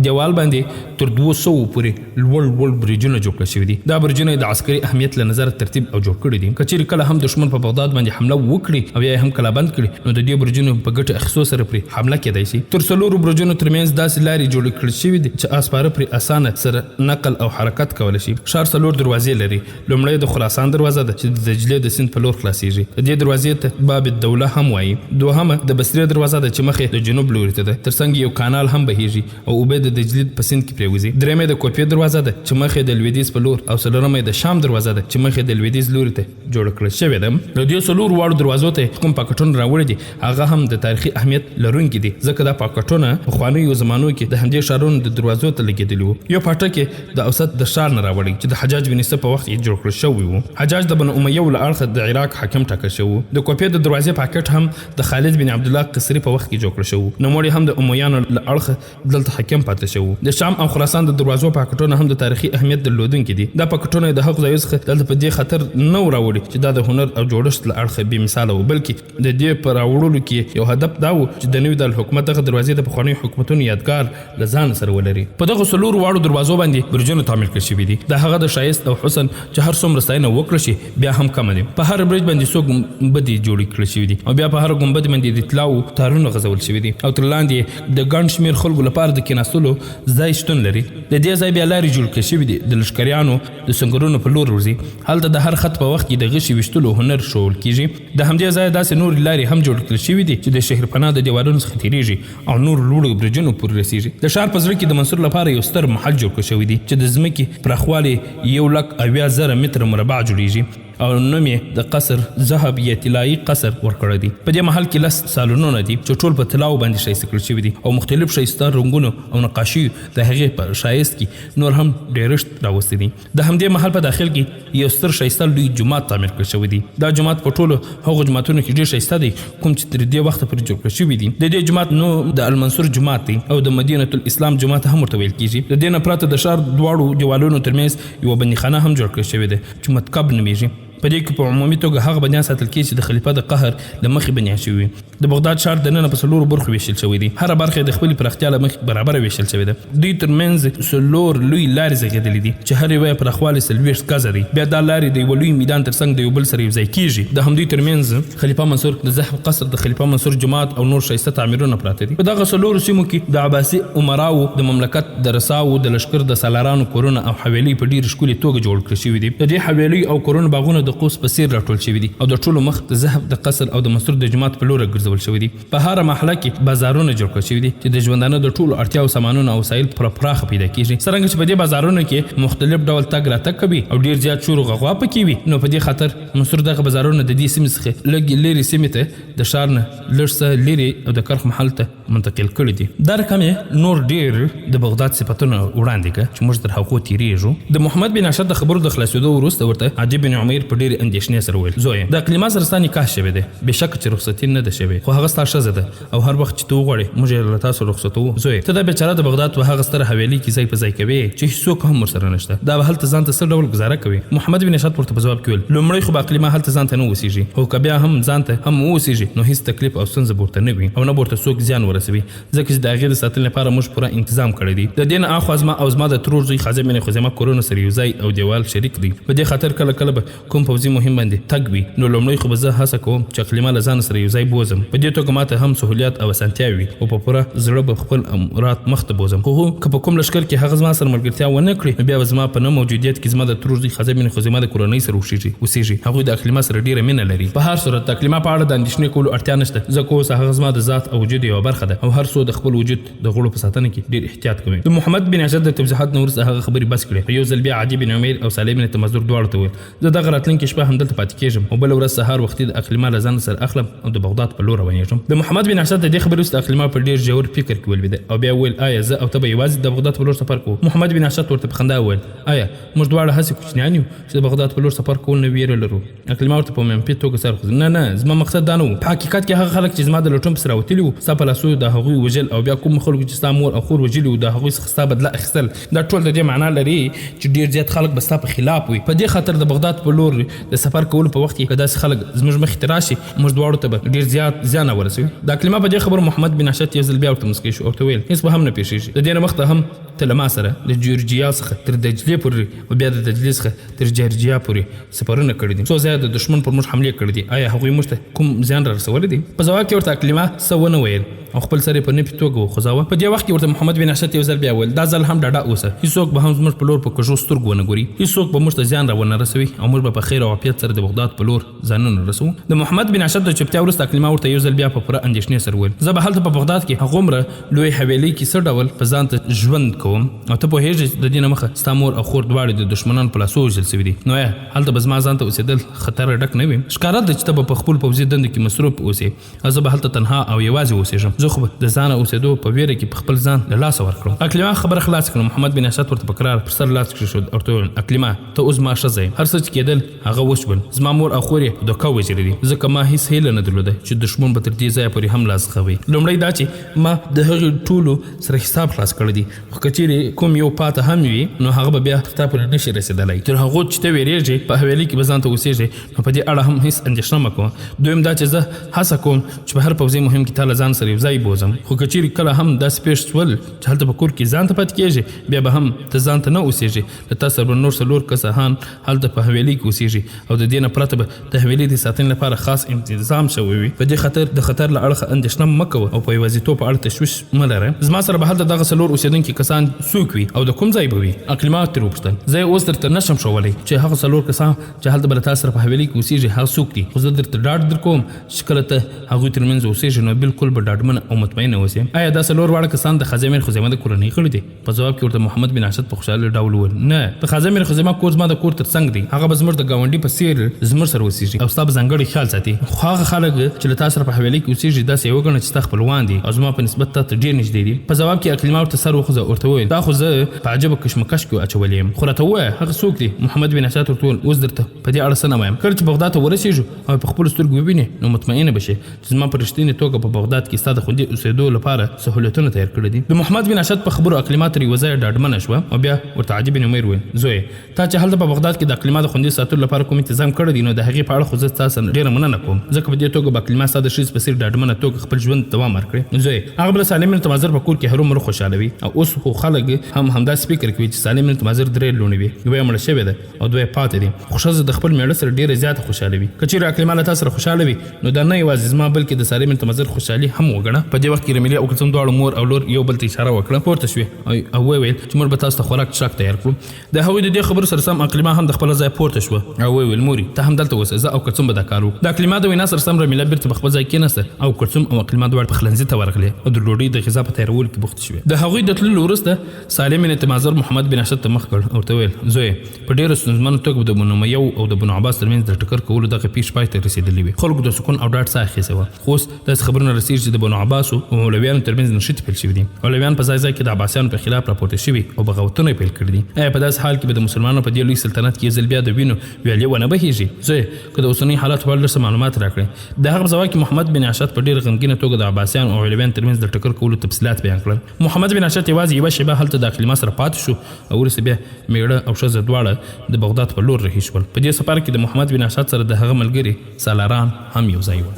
دیوال باندې تر 200 پورې لوړ برجونه جوړ کړل شوي دي. دا برجونه د عسکري اهمیت له نظره ترتیب او جوړ کړي دي. که چیرې کله هم دښمن په بغداد باندې حمله وکړي او یا هم کله بند کړي نو د دې برجونو په ګټه اخیستو سره پرې حمله کېدای شي. تر 4 برجونو ترمنځ داسې لارې جوړې کړل شوي دي چې اسپاره پرې اسانه سره نقل او حرکت کولی شي. ښار 4 دروازې لري. لومړی د خراسان دروازه ده چې د دجلې د سیند په لور خلاصیږي. د دې دروازې ته باب الدوله هم وایي. دوهمه د بصرې دروازه ده چې مخې د جنوب لوري ته ده، ترڅنګ یو کانال هم بهیږي او اوبه د دجلې په سیند کې پرېوځي. درېیمه د کوفې دروازه ده چې مخې د لویدیځ په لور، او څلورمه د شام دروازه ده چې مخې د لویدیځ لوري ته جوړه کړل شوې ده. د دې 4 واړو دروازو ته کوم پاکټونه راوړي دي هغه هم د تاریخي اهمیت لرونکي دي، ځکه دا پاکټونه په خوانیو زمانو کې د همدې ښارونو د دروازو ته لګېدلي وو. یو پاټک د اوسط د ښار نه راوړی چې د حجاج بن یوسف په وخت کې جوړ کړل شوی وو. حجاج د بنو امیه له اړخه د عراق حاکم ټاکل شوی وو. د کوفې د دروازې پاکټ هم د خالد بن عبدالله قصري په وخت کې جوړ کړل شوی. نوموړی هم د امویانو له اړخه دلته حاکم پاتې شوی. د شام او خراسان د دروازو پاکټونه هم د تاریخي اهمیت درلودونکي دي. دا پاکټونه د هغو ځایونو څخه دلته په دې خطر نه راوړي چې دا د هنر او جوړښت له اړخه بې مثاله وو، بلکې د دې په راوړلو کې یو هدف دا و چې د نوي دارالحکومت دغه دروازې د پخوانیو حکومتونو یادګار له ځان سره ولري. په دغه 4 واړو دروازو باندې برجونه تعمیر کړل شوي دي. د هغه د ښایست او حسن چې هر څومره ستاینه وکړل شي بیا هم کمه دي. په هر برج باندې څو ګنبدې جوړې کړل شوي دي او بیا په هر ګنبد باندې د طلاو تارونه غځول شوي دي او تر لاندې د ګڼ شمېر خلکو لپاره د کېناستلو ځای شتون لري. د دې ځای بیا لارې جوړ کړل شوي دي د لښکریانو د سنګرونو په لور ورځي. هلته د هر خط په وخت کې د غشي ویشتلو هنر ښوول کېږي. د همدې ځایه داسې نورې لارې هم جوړ کړل شوي دي چې د شهرپناه د دیوالونو څخه تېرېږي او نور لوړو برجونو پورې رسېږي. د ښار په زړه کې د منصور لپاره یو ستر محل جوړ کړل شوی دی چې د ځمکې پراخوالی 1,80,000 متره مربع جوړیږي او نوم یې د قصر ذهب یا طلایي قصر ورکړی دی. په دې محل کې 10 سالونونه دي چې ټول په طلاو باندې ښایسته کړل شوي دي او مختلف ښایسته رنګونو او نقاشیو د هغې په ښایست کې نور هم ډېرښت راوستی دي. د همدې محل په داخل کې یو ستر ښایسته لوی جومات تعمیر کړل شوی دی. دا جومات په ټولو هغو جوماتونو کې ډېر ښایسته دی کوم چې تر دې وخته پورې جوړ کړل شوي دي. د دې جومات نوم د المنصور جومات دی او د مدینة الاسلام جومات هم ورته ویل کېږي. د دې نه پرته د ښار دواړو دیوالونو ترمنځ یوه بندیخانه هم جوړ کړل شوې ده چې متکب نومیږي. په دې کې په عمومي توګه هغه بندیان ساتل کېږي چې د خلیفه د قهر له مخې بندیان شوي. د بغداد ښار دننه په 4 برخو ویشل شوی دی. هره برخه د خپلې پراختیا له مخې برابره ویشل شوې ده. دوی ترمنځ 4 لوی لارې زېږېدلې دي چې هر یوه یې پراخوالی 40 غزه دی. بیا دا لارې د یوه لوی میدان تر څنګ د یو بل سره یو ځای کېږي. د همدوی ترمنځ خلیفه منصور د ذهب قصر، د خلیفه منصور جومات او نور ښایسته تعمیرونه پراته دي. په دغه 4 سیمو کې د عباسي عمراو د مملکت د رساو د لشکر د سالارانو کورونه او حویلۍ په ډېرې ښکلې توګه جوړ کړل شوي دي. د دې حویلۍ او کورونو باغونه د قوس په څېر ټول شوي دي او د ټولو مخ د ذهب د قصر او د منصور د جومات په لور ګرځول شوي دي. په هر محله کې بازارونه جوړ کړل شوي دي چې د ژوندانه د ټولو اړتیاو سامانونه او وسایل پراخه پیدا کېږي. څرنګه چې په دې بازارونو کې مختلف ډول تګ راتګ کوي او ډېر زیات شور او غوغا پکې وي، نو په دې خاطر منصور دغه بازارونه د دې سیمې څخه لږ لرې سیمې ته د ښار نه لږ څه لرې او د کرخ محل ته منتقل کړي دي. دا رقم یې نور ډېر د بغداد صفتونه وړاندې کړه چې موږ تر هغو تېرېږو. د محمد بن عشد د خبرو د خلاصېدو وروسته ورته عدي بن عمیر په ډېرې اندېښنې سره وویل: زویه، د اقلیما سره ستا نکاح شوی دی، بېشکه چې رخصتي نه ده شوې، خو هغه ستا ښځه ده او هر وخت چې ته وغواړې موږ یې له تاسو رخصتوو. زویه، ته دا بېچاره د بغداد په هغه ستره حویلۍ کې ځای په ځای کوې چې هېڅوک هم ورسره نشته. دا به هلته ځان ته څه ډول ګزاره کوې؟ محمد بن عشد ورته په ځواب کې ویل: لومړی خو به اقلیما هلته ځان ته نه اوسېږي، خو که بیا هم ځان ته هم واوسېږي نو هېڅ تکلیف او ستونزه به ورته نه وي او نه به ورته څوک زیان ورسوي، ځکه چې د هغې د ساتنې لپاره موږ پوره انتظام کړی دی. د دې نه اخوا زما او زما د ترور زوی خازم بن خزیمه کورونه سره یو ځای او دیوال شریک دی. په دې خاطر کله کله به کوم پوځي مهم باندې تګ وي، نو لومړی خو به زه هڅه کوم چې اقلیما له ځان سره یو ځای بوزم. په دې توګه ماته هم سهولیات او اسانتیا وي او په پوره زړه به خپل امرات مخ ته بوزم. خو که په کوم لښکر کې هغه زما سره ملګرتیا ونه کړي نو بیا به زما په نه موجودیت کې زما د ترور زوی خازم بن خزیمه د کورنۍ سره اوسېږي. هغوی د اقلیما سره ډېره مینه لري. په هر صورت د اقلیما په اړه د اندېښنې کولو اړتیا نشته، ځکه اوس هغه زما د ذات او وجود یوه برخه برخه ده او هر څو د خپل وجود د غړو په ساتنه کې ډیر احتیاط کوي. د محمد بن عشد د توضیحات نور څخه هغه خبري بس کړې. یو ځل بیا عدي بن عمیر او سالم بن تمزر دواړه ته ویل زه دغه راتلونکي شپه همدلته پاتې کېږم او بل ورځ سهار وختي د اقلیما له ځان سره اخلم او د بغداد په لور روانېږم. د محمد بن عشد د دې خبرې وروسته اقلیما په ډیر ژور فکر کې ولوېده او بیا ویل آیا زه او ته به یوازې د بغداد په لور سفر کوو؟ محمد بن عشد ورته په خندا وویل آیا موږ دواړه هسې کوچنیان یو چې د بغداد په لور سفر کول نه ویره لرو؟ اقلیما ورته په منفي توګه سر خوځوي. نه زما مقصد دا نه و. په حقیقت کې هغه خلک چې زما د لټون پسې راوتلي وو ستا په لاسو د هغوی وژل او بیا کوم خلکو چې ستا مور او خور وژلي وو د هغوی څخه ستا بدله اخیستل دا ټول د دې معنا لري چې ډېر زیات خلک به ستا په خلاف وي. په دې خاطر د بغداد په لور د سفر کولو په وخت کې که داسې خلک زموږ مخې ته راشي موږ دواړو ته به ډېر زیات زیان ورسوي. د اقلیما په دې خبرو محمد بن عشد یو ځل بیا ورته مسکی شو او ورته ویل هېڅ به هم نه پېښېږي. د دې نه مخته هم ته له ما سره د جورجیا څخه تر دجلې پورې او بیا د دجلې څخه تر جارجیا پورې سفرونه کړي دي. څو ځایه د دشمن پر موږ حملې کړي دي. آیا هغوی موږ ته کوم زیان را رسولی دی؟ په ځواب کې ورته اقلیما څه ونه ویل او خپل سر په نفي توګه وخوځاوه. په دې وخت کې ورته محمد بن عشد یو ځل بیا ویل دا ځل هم ډاډه اوسه هېڅوک به هم زموږ په لور په کږو سترګو ونه ګوري هېڅوک به موږ ته زیان را ونه رسوي او موږ به په خیر او عافیت سره د بغداد په لور ځانونه رسوو. د محمد بن عشد د چوپتیا وروسته اقلیما ورته یو ځل بیا په پوره اندېښنې سره ویل زه به هلته په بغداد کې هغومره لوی حویلۍ کې څه ډول په ځان ته ژوند کوم او ته پوهېږې د دې نه مخه ستا مور او خور دواړې د دشمنانو په لاسو وژل سوي دي نو هلته به زما ځان ته اوسېدل خطره ډک نه وي. ښکاره ده چې ته به په خپل پوځي دندو کې مصروف اوسې او زه به هلته تنها او یوازې اوسېږم. زه خو به د ځانه اوسېدو په ویره کې په خپل ځان له لاسه ورکړم. اقلیما خبره خلاص کړه. محمد بن عشد ورته په کرار پر سر لاس کېښود او ورته وویل اقلیما ته اوس ما ښځه یم هر څه چې کېدل هغه وشول. زما مور او خور یې دوکه وژلي دي ځکه ما هېڅ هیله نه درلوده چې دښمن به تر دې ځایه پورې هم لاس غوي. لومړی دا چې ما د هغې ټولو سره حساب خلاص کړی دی خو که چیرې کوم یو پاته هم وي نو هغه به بیا تا پورې نشي رسېدلی. تر هغو چې ته ویرېږې په حویلۍ کې به ځان ته اوسېږې نو په دې اړه هم هېڅ اندېښنه مه کوه. دویم دا چې زه هڅه کوم چې په هر پوځي مهم کې تا له ځان سره یو ځای بوځم خو که چیرې کله هم داسې پېښ شول چې هلته په کور کې ځان ته پاتې کېږي بیا به هم ته ځان ته نه اوسېږي له تا سره به نور څلور کسان هلته په حویلۍ کې اوسېږي او د دې نه پرته به د حویلۍ د ساتنې لپاره خاص انتظام شوی وي. په دې خاطر د خطر له اړخه اندېښنه مه کوه او په یوازیتوب په اړه تشویش مه لره. زما سره به هلته دغه څلور اوسېدونکي کسان څوک وي او د کوم ځای به وي؟ اقلیما ترې وپوښتل. زه یې اوس درته نشم ښوولی چې هغه څلور کسان چې هلته به له تا سره په حویلۍ کې اوسېږي هغه څوک دي خو زه درته ډاډ در کوم چې کله ته هغوی تر منځ اوسېږي نو بالکل به ډاډمنه او مطمئنه اوسې. آیا دا څلور واړه کسان د خازیمیر خزیمه د کورنۍ غړي دي؟ په ځواب کې ورته محمد بن عشد په خوشحاله ډول وویل نه د خازیمیر خزیمه کور زما د کور تر څنګ دی هغه به زموږ د ګاونډي په څېر زموږ سره اوسېږي او ستا به ځانګړی خیال ساتي. خو هغه خلک چې له تا سره په حویلۍ کې اوسېږي داسې یې وګڼه چې ستا خپلوان دي او زما په نسبت تا ته ډېر نږدې دي. په ځواب کې اقلیما ورته سر وخوځه ورته وویل دا خو زه په عجبه کشمکش کې اچولی یم خو راته ووایه هغه څوک دي؟ محمد بن عشد ورته وویل اوس درته په دې اړه څه نه وایم. کله چې بغداد ته ورسېږو او په خپلو سترګو ووینې نو مطمئنه به شې چې زما په رښتینې توګه په بغداد کې ستا د خوندي اوسېدو لپاره سهولتونه تیار کړي دي. د محمد بن عشد په خبرو اقلیما تر یوه ځایه ډاډمنه شوه او بیا ورته عدي بن عمیر وویل زویه تا چې هلته په بغداد کې د اقلیما د خوندي ساتلو لپاره کوم انتظام کړی دی نو د هغې په اړه خو زه ستا سره ډېره مننه کوم ځکه په دې توګه به اقلیما ستا د ښځې په څېر ډاډمنه توګه خپل ژوند دوام ورکړی. زویه هغه به له سالم بن تمازر په کور کې هرومرو خوشحالوي او اوس خو خلک هم همداسې فکر کوي چې سالم بن تمازر درې لوڼې وي یوه یې مړه شوې ده او دوه یې پاتې دي خو ښځه د خپل مېړه سره ډېره زیاته خوشحالوي. که چیرې اقلیما له تا سره خوشحاله وي نو دا نه یوازې زما بلکې د سالم بن تمازر خوشحالي هم وګڼه. په دې وخت کې رمیلې او کلثوم دواړو مور او لور یو بل ته اشاره وکړه پورته شوې او وویل چې موږ به تاسو ته خوراک څښاک تیار کړو. د هغوی د دې خبرو سره سم اقلیما هم د خپل ځای پورته شوه او وویل مورې ته هم دلته اوسه زه او کلثوم به دا کار وکړو. د اقلیما د وینا سره سم رمیله بېرته په خپل ځای کېناسته او کلثوم او اقلیما دواړه پخلنځي ته ورغلې او د ډوډۍ د غذا په تیارولو کې بوختې شوې. د هغوی د تللو وروسته سالم بن تمازر محمد بن عشد ته مخ کړ او ورته ویل زویه په ډېرو ستونزمنو توګه د بنو امیه او د بنو عباس ترمنځ د ټکر کولو دغه پیښ پای ته رسېدلې وي. خلکو د سکون او ډاډ ساه اخیستې وه خو اوس داسې خبرونه رسېږي چې د بنو عباسو او مولویانو ترمنځ نښتې پیل شوي دي. مولویان په ځای ځای کې د عباسیانو په خلاف راپورته شوي او بغاوتونه یې پیل کړي دي. آیا په داسې حال کې به د مسلمانانو په دې لوی سلطنت کې یو ځل بیا د وینو ویالې ونه بهېږي؟ زویه که د اوسنیو حالاتو په اړه څه معلومات راکړئ. د هغه په ځواب کې محمد بن عشد په ډېره غمګینه توګه د عباسیانو او علویانو ترمنځ د ټکر کولو تفصیلات بیان کړل. محمد بن عشد یوازې یوه شېبه هلته د اقلیما سره پاتې شو او وروسته بیا میړه او ښځه دواړه د بغداد په لور رهي شول. په دې سفر کې د محمد بن عشد سره د هغه ملګري سالاران هم یو ځای ول.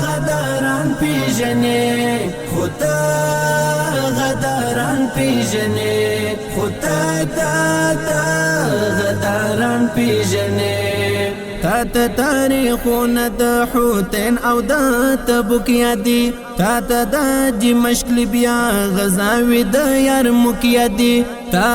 غداران پیژنې خو ته غداران پیژنې خو ته غداران پیژنې تا ته تاریخونه د حوتین او د تبوک یادي تا ته د دمشق بیا غزاوي د یرموک یادي تا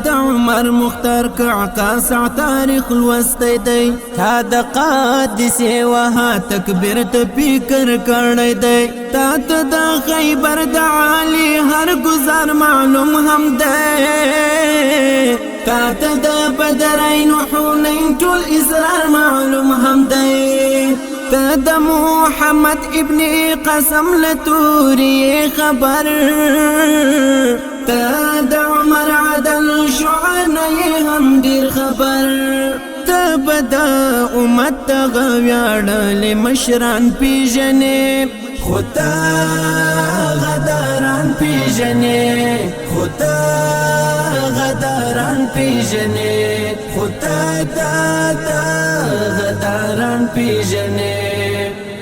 د عمر مختار کعکاسع تاریخ لوستی دی تا د قادسې وها تکبیر ته فکر کړی دی تا ته د خیبر د عالی هر گزار معلوم هم دی تا ته د بدرین و حنین ټول اسرار معلوم هم دی تا د محمد ابن قسم لتوری خبر تا د عمر عدل شعنی هم دیر خبر تا بدا امت تغویاڑ مشران پیجنے خدا غداران پیجنے خدا غداران پیجنے خدا دا غداران پیجنے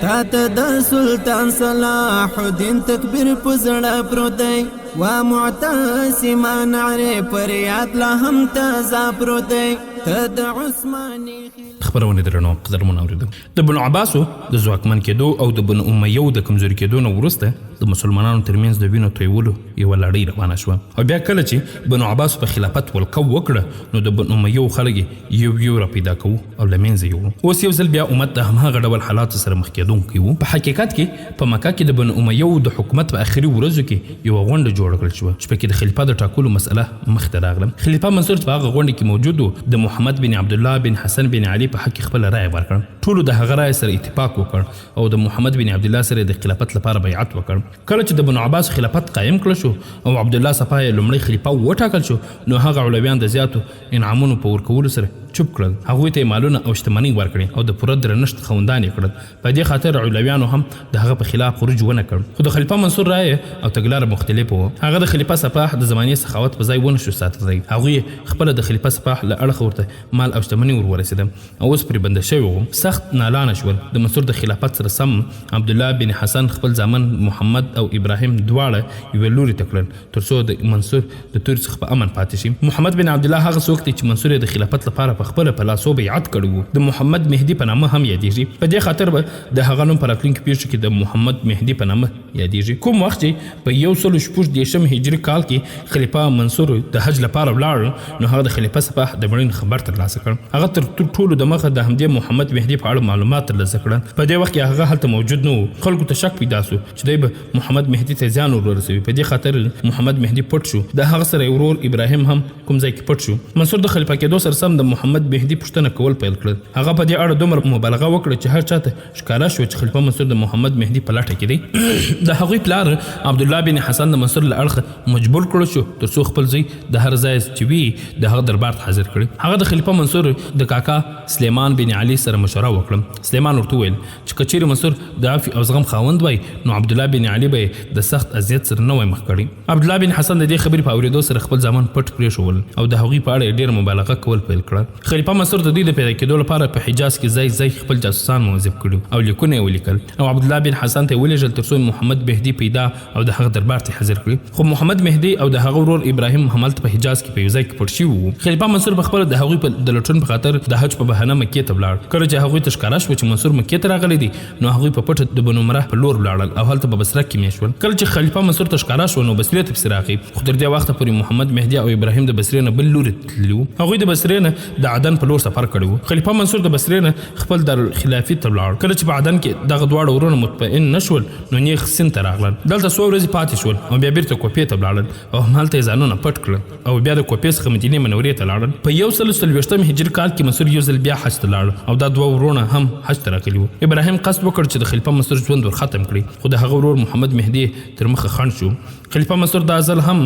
تا ته د سلطان صلاح الدین تکبیر پزړه پروتای وا معتصمان عری پریاد لا هم تازه پروتای ته د عثماني خبرونه درنو قدرمن اوریدو د بنو عباسو د ځواکمن کېدو او د بنو امیو د کمزوري کېدو نه وروسته د مسلمانانو ترمنځ د وینو تویولو یو لړۍ روانه شوه او بیا کله چې بنو عباسو په خلافت ولقو وکړه نو د بنو امیو خلک یو را پیدا کوو او له منځه یوړو اوس یو ځل بیا امت د هماغه ډول حالاتو سره مخ کېدونکی و په حقیقت کې په مکه کې د بنو امیو د حکومت په اخري ورځو کې یو غونډه جوړه کړل شوه چې پکې د خلیفه د ټاکلو مسأله مخته راغله خلیفه منصور په هغه غونډه کې موجود و د محمد بن عبد الله بن حسن بن علي په حق خپل رائے ورکړ ټولو د هغه رائے سره اتفاق وکړ او د محمد بن عبد الله سره د خلافت لپاره بیعت وکړ کله چې د بنو عباس خلافت قائم کړ شو او عبد الله صفای لومړی خلیفہ وټاکل شو نو هغه علویان د زیاتو انعامونو په ورکولو سره چوپ کړل هغوی ته مالونه او شتمنۍ ورکړې او د پوره درنښت خوندان یې کړل په دې خاطر علویانو هم د هغه په خلاف خروج ونه کړ خو د خلیفه منصور رائے او تګلاره مختلفه و هغه د خلیفه صفاح د زمانې سخاوت په ځای ونه شو ساتلی هغوی خپل د خلیفه صفاح له اړخه ورته مال او شتمنۍ ورسېده او اوس پرې بنده شوي وو سخت نالانه شول د منصور د خلافت سره سم عبد الله بن حسن خپل زامن محمد او ابراهیم دواړه یوې لوري ته کړل تر څو د منصور د تورې څخه په امن پاتې شي محمد بن عبد الله هغه څوک دی چې منصور یې د خلافت لپاره په خپله په لاسو بیعت کړی و د محمد مهدي په نامه هم یادېږي په دې خاطر به د هغه نوم په راتلونکي پیښو کې د محمد مهدي په نامه یادېږي کوم وخت چې په 116 هجري کال کې خلیفه منصور د حج لپاره ولاړ نو هغه د خلیفه صفاح د مړینې خبر ترلاسه کړ هغه تر ټولو د مخه د همدې محمد مهدي په اړه معلومات ترلاسه کړل په دې وخت کې هغه هلته موجود نه و خلکو ته شک پیدا سو چې دوی به محمد مهدي ته زیان ورسوي په دې خاطر محمد مهدي پټ شو د هغه سره ورور ابراهیم هم کوم ځای کې پټ شو منصور د خلیفه کېدو سره سم د محمد مهدي پوښتنه کول پیل کړل هغه په دې اړه دومره مبالغه وکړه چې هر چاته ښکاره شو چې خلیفه منصور د محمد مهدي په لټه کې دی د هغوی پلار عبد الله بن حسن د منصور له اړخه مجبور کړل شو تر څو خپل زوی د هر ځای چې وي د هغه دربار ته حاضر کړي هغه د خلیفه منصور د کاکا سلیمان بن علي سره مشوره وکړه سلیمان ورته وویل چې که چیرې منصور د عفو او زغم خاوند وای نو عبد الله بن علي به د سخت اذیت سره نه وای مخ کړي عبد الله بن حسن د دې خبرې په اورېدو سره خپل ځامن پټ پرېښول او د هغوی په اړه ډېر مبالغه کول پیل کړل خلیفه منصور د دوی د پیدا کېدو لپاره په حجاز کې ځای خپل جاسوسان موظف کړي او لیکونه یې ولیکل او عبد الله بن حسن ته ولېږل تر څو محمد مهدي پیدا او د هغه دربار ته حاضر کړي خو محمد مهدي او د هغه ورور ابراهیم همالته په حجاز کې په یو ځای کې پټ شوي وو خلیفه منصور په خپل د هغوی د لټون په خاطر د حج په بهانه مکې ته ولاړ کله چې هغوی ته ښکاره شوه چې منصور مکې ته راغلی دی نو هغوی په پټه د بنو مره په لور ولاړل او هلته په بصره کې میشت شول کله چې خلیفه منصور ته ښکاره شوه نو بصرې ته پسې راغی خو تر دې وخته پورې محمد مهدي او ابراهیم د بصرې نه بل لوري تللي وو هغوی د بصرې نه د عدن په لور سفر کړی وو خلیفه منصور د بصرې نه خپل دارالخلافې ته ولاړ کله چې په عدن کې دغه دواړه ورونه مطمئن نه شول نو نیغ سیند ته راغلل دلته څو ورځې پاتې شول او بیا بیرته کوپې ته ولاړل او همالته یې ځانونه پټ کړل او بیا د کوپې څخه مدینې منورې ته لاړل په 140 هجري کال کې منصور یو ځل بیا حج ته لاړ او دا دوه ورونه هم حج ته راغلي وو ابراهیم قصد وکړ چې د خلیفه منصور ژوند ور ختم کړي خو د هغه ورور محمد مهدي تر مخه خنډ شو خلیفه منصور دا ځل هم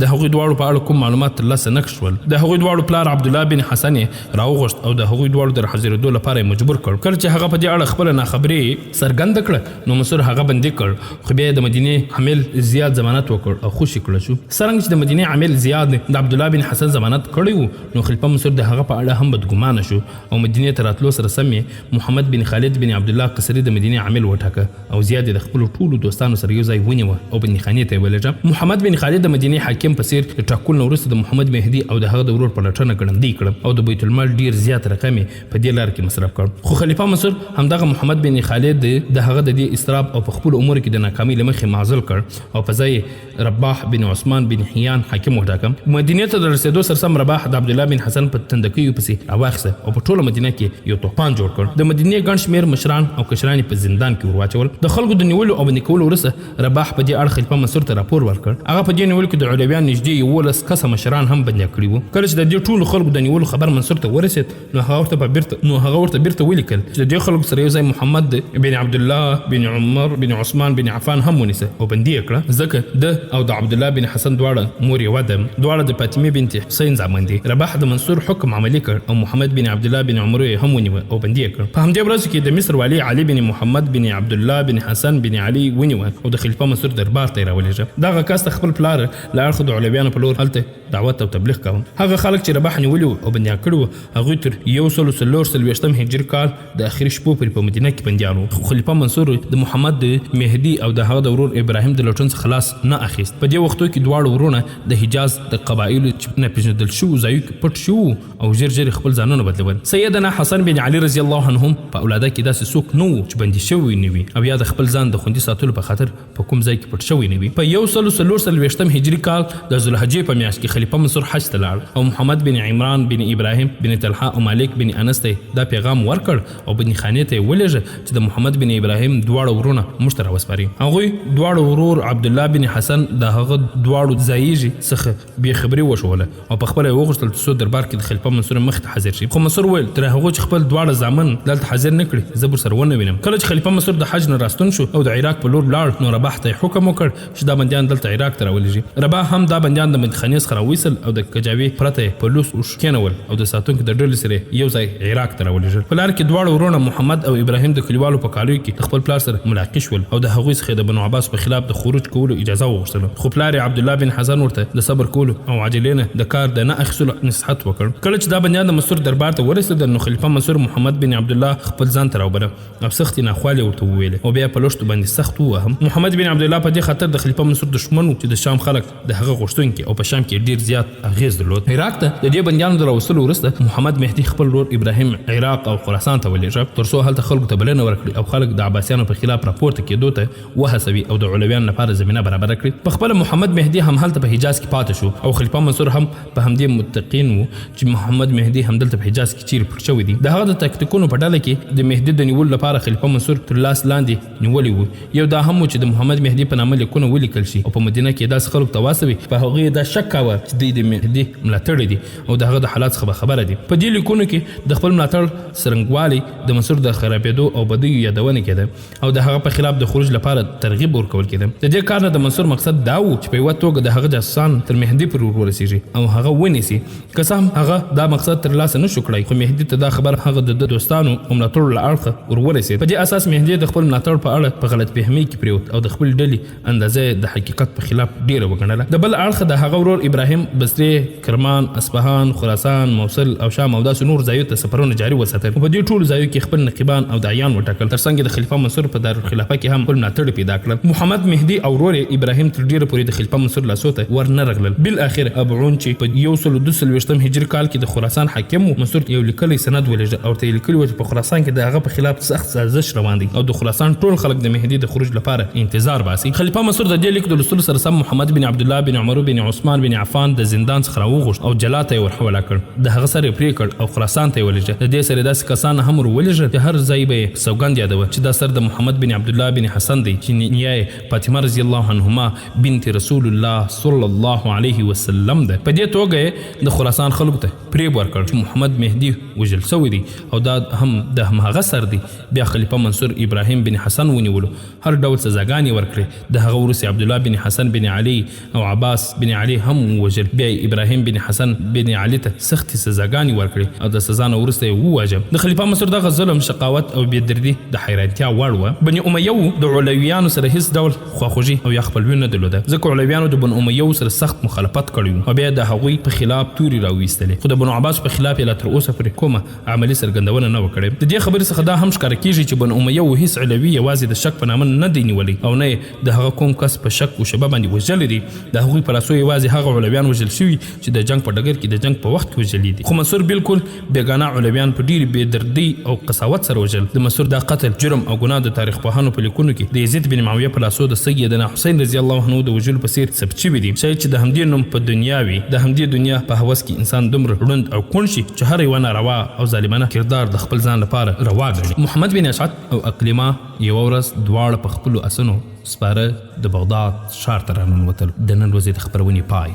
د هغوی دواړو په اړه کوم معلومات ترلاسه نه شول د هغوی دواړو پلار عبد الله بن حسن یې راوغوښت او د هغوی دواړو د حاضرېدو لپاره یې مجبور کړ کله چې هغه په دې اړه خپله ناخبري څرګنده کړه نو منصور هغه بندي کړ خو بیا یې د مدینې عامل زیاد ضمانت وکړ او خوشي کړه شو څرنګه چې د مدینې عامل زیاد د عبد الله بن حسن ضمانت کړی و نو خلیفه منصور د هغه په اړه هم بدګمانه شو او مدینې ته راتلو سره سم محمد بن خالد بن عبد الله قصري د مدینې عامل وټاکه او زیاد د خپلو ټولو دوستانو سره یو ځای ونیوه او بندیخانې ته یې ولېږه محمد بن خالد د مدینې حاکم په څېر د ټاکلو نه وروسته د محمد مهدي او د هغه د ورور په لټنه ګړندۍ کړه او د بیت بیت المال ډیر زیات رقم په دې لار کې مصرف کړ. خو خلیفہ منصور همدغه محمد بن خالد د هغه د دې استراب او په خپل امور کې د ناکامۍ له مخې معزل کړ او په ځای رباح بن عثمان بن حیان حاکم وټاکه. مدینه ته د رسیدو سرسم رباح د عبد الله بن حسن په تندکیو پسې راواخیسته او په ټوله مدینه کې یو توپان جوړ کړ. د مدینې ګڼ شمېر مشران او کشران په زندان کې ورواچول. د خلکو د نیولو او بندي کولو وروسته رباح په دې اړه خلیفہ منصور ته راپور ورکړ. هغه په دې نیولو کې د علویان نږدې 11 کسه مشران هم بندي کړي وو. کله چې د دې ټولو خلکو د نیولو خبر منصور ته ورسید نو هغه ورته بیرته ولیکل چې د دې خلکو سره یو ځای محمد بن عبد الله بن عمر بن عثمان بن عفان هم ونیسه او بندي کړه، ځکه د او د عبد الله بن حسن دواړه مور یې وده دواړه د فاطمه بنت حسین زامن دي. رباح د منصور حکم عملی کړ او محمد بن عبد الله بن عمر هم ونیوه او بندي کړ. په همدې ورځ کې د مصر والی علي بن محمد بن عبد الله بن حسن بن علي ونیوه او د خلیفہ منصور دربار ته راولېږه. دغه کس خپل پلار له اړخ د علویانو په لور هلته دعوت او تبلیغ کاوه. هغه خلک چې رباح نیولي او بندي کړي هغوی تر 144 هجري کال د اخري شپو پورې په مدینه کې بندیان وو. خلیفہ منصور د محمد مهدي او د هغه د ورور ابراهیم د لټون څخه خلاص نه اخیست. په دې وختو کې دواړه ورونه د حجاز د قبایلو چې نه پیژندل شو ځایو کې پټ شو او ژر خپل ځانونه بدلول. سیدنا حسن بن علي رضی الله عنهم په اولاده کې داسې څوک نه وو چې بندي شوی نه وي او یا د خپل ځان د خوندي ساتلو په خاطر په کوم ځای کې پټ شوی نه وي. په 144 هجري کال د ذوالحجې په میاشت کې خلیفہ منصور حج ته لاړ او محمد بن عمران بن ابراهیم بن طلحه او مالک بن انس ته دا پیغام ورکړ او بن خانې ته ولېږه چې د محمد بن ابراهیم دواړه ورونه موږ ته راوسپاري. هغوی دواړه ورور عبد الله بن حسن د هغه دواړو ځایږي څخه بې خبري وشوله او په خپله یې وغوښتل چې څو دربار کې د خلیفہ منصور مخې ته حاضر شي. خو منصور ویل تر هغو چې خپل دواړه زامن دلته حاضر نه کړي زه ورسره ونه وینم. کله چې خلیفہ منصور د حج نه راستون شو او د عراق په لور لاړ نو رباح ته حکم وکړ چې دا بندیان دلته عراق ته راولېږي. رباح هم دا بندیان د مدخانې څخه راویستل او د کجاوي پرته په لوس کېنول او د ساتونکو د ډلې سره یو ځای عراق ته راولېږل. په لار کې دواړه ورونه محمد او ابراهیم د کلیوالو په کالیو کې د خپل پلار سره ملاقات شول او د هغوی څخه د بنو عباس په خلاف د خروج کولو اجازه وغوښتله. خو پلار عبد الله بن حسن ورته د صبر کولو او عاجلینه د کار د نه اخیستلو نصیحت وکړ. کله چې دا بندیان د منصور دربار ته ورسېدل نو خلیفہ منصور محمد بن عبد الله خپل ځان ته راوبله او سختې ناخوالې ورته وویلې او بیا په لوشتو باندې سخت ووهم. محمد بن عبد الله په دې خاطر د خلیفہ منصور دښمن و چې د شام خلک د هغه غوښتونکي او په شام کې ډیر زیات اغیز درلود. عراق ته د دې بندیانو د راوستلو وروسته محمد مهدي خپل ورور ابراهیم عراق او خراسان ته ولېږه تر څو هلته خلکو ته بلنه ورکړي او خلک د عباسیانو په خلاف راپورته کېدو ته وهڅوي او د علویانو لپاره زمینه برابره کړي. په خپله محمد مهدي هم هلته په حجاز کې پاتې شو او خلیفہ منصور هم په همدې متقین و چې محمد مهدي همدلته په حجاز کې چیرې پټ شوی دی. د هغه د تکتیکونو په ډله کې د مهدي د نیولو لپاره خلیفہ منصور تر لاس لاندې نیولی و. یو دا هم چې د محمد مهدي په نامه لیکونه ولیکل شي او په مدینه کې داسې خلکو ته واستوي په هغوی دا شک کاوه چې دوی د مهدي ملاتړي دي او د هغه د حالات څخه خبره دي. په دې لیکونو کې د خپل ملاتړ څرنګوالي د منصور د خرابېدو او بدیو یادونه کېده او د هغه په خلاف د خروج لپاره ترغیب ورکول کېده. د دې کار نه د منصور مقصد دا و چې په یوه توګه د هغه جاسوسان تر مهدي پر ورسېږي او هغه ونیسي. که څه هم هغه دا مقصد ترلاسه نه شو کړی خو مهدي ته دا خبر هغه د دوستانو او ملاتړو له اړخه ورورسېد. په دې اساس مهدي د خپل ملاتړ په اړه په غلط فهمۍ کې پرېوت او د خپل ډلې اندازه د حقیقت په خلاف ډیره وګڼله. د بل اړخه د هغه ورور ابراهیم بصرې، کرمان، اصفهان، خراسان، موصل او شام او داسې نور ځایو ته سفرونه جاري وساتل. په دې ټولو ځایو کې خپل نقیبان او داعیان وټاکل. ترڅنګ د خلیفہ منصور په دارالخلافه کې هم خپل ملاتړي پیدا کړل. محمد مهدي او ورور ابراهیم تر ډیره پورې د خلیفہ منصور لاسو ته ورنه رغلل. بالاخره ابعون چې په 142 هجري کال کې د خراسان حاکم و منصور یو لیکلی سند ولېږه او ورته یې لیکلي و چې په خراسان کې د هغه په خلاف سخت سازش روان دی او د خراسان ټول خلک د مهدي د خروج لپاره انتظار باسي. خلیفہ منصور د دې لیک د لوستلو سره سم محمد بن عبد الله بن عمر بن عثمان بن عفان د زندان څخه راوغوښت او جلا ته یې ورحواله کړ. د هغه سر یې پرې کړ او خراسان ته یې ولېږه. د دې سره داسې کسان هم ورولېږه چې هر ځای به یې سوګند یادوه چې دا سر د محمد بن عبد الله بن حسن دی چې نیا یې فاطمه رضی الله عنهما بنت رسول الله صلی الله علیه وسلم ده. په دې توګه یې د خراسان خلکو ته پرېب ورکړ چې محمد مهدي وژل شوی دی او دا هم د هماغه سر دی. بیا خلیفہ منصور ابراهیم بن حسن ونیولو، هر ډول سزاګانې ورکړې. د هغه وروسته عبد الله بن حسن بن علي او عباس بن علي هم وژل. بیا ابراهیم بن حسن بن علي ته سختې سزاګانې ورکړې او د سزا نه وروسته یې وواژه. د خلیفہ منصور دغه ظلم، شقاوت او بېدردي د حیرانتیا وړ وه. بني امیه د علویانو سره هیڅ ډول خواخوږي او یا خپلوي نه درلوده ځکه علویانو د بنو امیه سره سخت مخالفت کړی او بیا د هغوی په خلاف تورې راویستلې. خو د بنو عباس په خلاف یې لا تر اوسه پورې کومه عملي څرګندونه نه وه کړې. د دې خبرې څخه دا هم ښکاره کېږي چې بنو امیه هیڅ علوي یوازې د شک په نامه نه دی نیولی او نه یې د هغه کوم کس په شک او شبه باندې وژلی دی. د هغوی په لاسو یوازې هغه علویان وژل شوي چې د جنګ په ډګر کې د جنګ په وخت کې وژلي دي. خو منصور بالکل بیګانه علویان په ډېرې بې دردۍ او قساوت سره وژل. د منصور دا قتل جرم او ګناه د تاریخ پوهانو په لیکونو کې د یزید بن معاویه په لاسو د سیدنا حسین رضی الله عنه د وژلو په څیر ثبت شوي دي. شاید چې د همدې نوم په دنیا وي، د همدې دنیا په هوس کې انسان دومره ړوند او کوڼ شي چې هر یوه ناروا او ظالمانه کردار د خپل ځان لپاره روا ګڼي. محمد بن اشعث او اقلیمه یوه ورځ دواړه په خپلو اسونو سپاره د بغداد ښار ته راننوتل. د نن ورځې د خپرونې پای.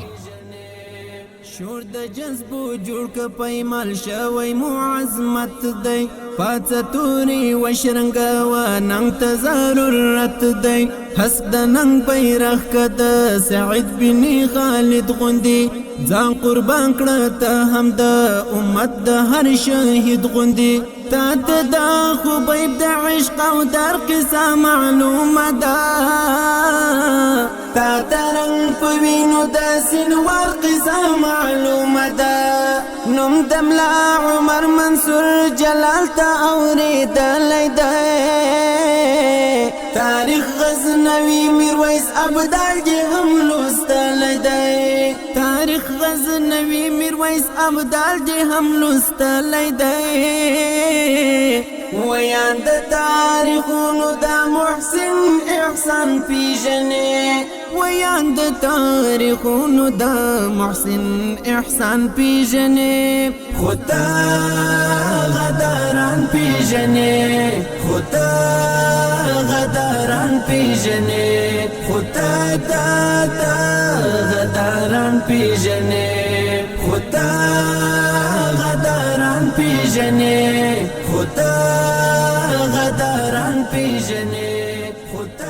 شور د جذبو جوړ که پیمال شوی معظمت دی، پاڅه تورې وشرنګه و ننګ ته ضرورت دی. حسب د ننګ بیرغ که د سعید بن خالد غوندې، ځان قربان کړه ته هم د امت د هر شهید غوندې. تا ته دا خبیب د عشق او در قصه معلومه ده، تا ته رنګ په وینو د سینوار قصه معلومه ده. نوم د ملا عمر منصور جلال ته اورېدلی دی، تاریخ غزنوي میرویس ابدال دې هم لوستلی دی، تاریخ غزنوي میرویس ابدال دې هم لوستلی دی. ویان د تاریخونو د محسن احسان پیژنې، ویان د تاریخونو د محسن احسان پیژنې. خو تا غداران پیژنې، خو تا غداران پیژنې، خو تا غداران پیژنې، خو تا غداران پیژنې، خو تا غداران پیژنې، خو تا